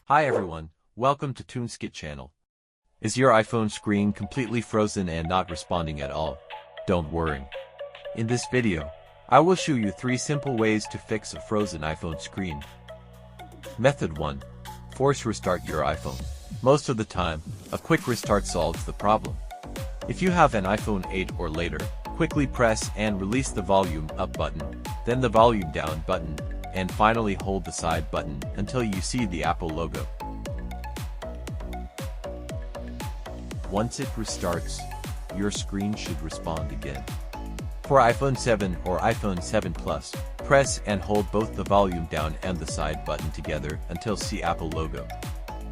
Hi everyone, welcome to TunesKit channel. Is your iPhone screen completely frozen and not responding at all? Don't worry. In this video, I will show you 3 simple ways to fix a frozen iPhone screen. Method 1. Force restart your iPhone. Most of the time, a quick restart solves the problem. If you have an iPhone 8 or later, quickly press and release the volume up button, then the volume down button, and finally hold the side button until you see the Apple logo. Once it restarts, your screen should respond again. For iPhone 7 or iPhone 7 Plus, press and hold both the volume down and the side button together until see Apple logo.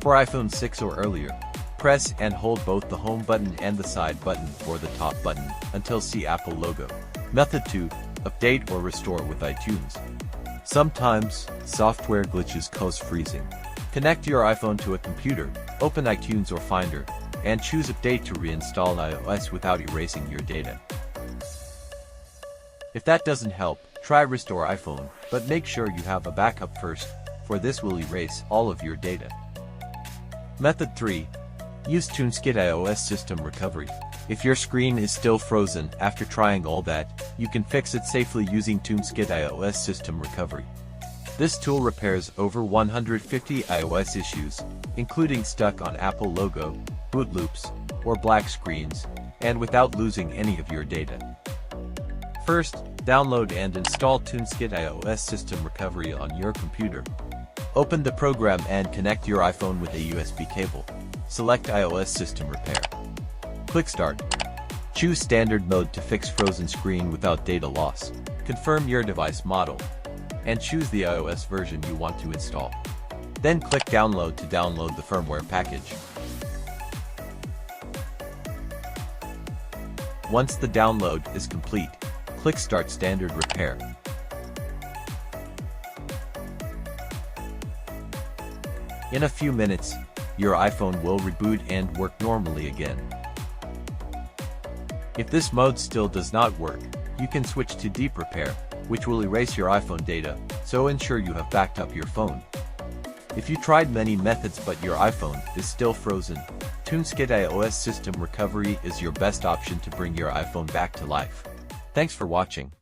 For iPhone 6 or earlier, press and hold both the home button and the side button or the top button until see Apple logo. Method 2. Update or restore with iTunes. Sometimes, software glitches cause freezing. Connect your iPhone to a computer, open iTunes or Finder, and choose Update to reinstall iOS without erasing your data. If that doesn't help, try Restore iPhone, but make sure you have a backup first, for this will erase all of your data. Method 3. Use TunesKit iOS System Recovery. If your screen is still frozen after trying all that, you can fix it safely using TunesKit iOS System Recovery. This tool repairs over 150 iOS issues, including stuck on Apple logo, boot loops, or black screens, and without losing any of your data. First, download and install TunesKit iOS System Recovery on your computer. Open the program and connect your iPhone with a USB cable. Select iOS System Repair. Click Start. Choose Standard Mode to fix frozen screen without data loss. Confirm your device model, and choose the iOS version you want to install. Then click Download to download the firmware package. Once the download is complete, click Start Standard Repair. In a few minutes, your iPhone will reboot and work normally again. If this mode still does not work, you can switch to Deep Repair, which will erase your iPhone data, so ensure you have backed up your phone. If you tried many methods but your iPhone is still frozen, TunesKit iOS System Recovery is your best option to bring your iPhone back to life. Thanks for watching.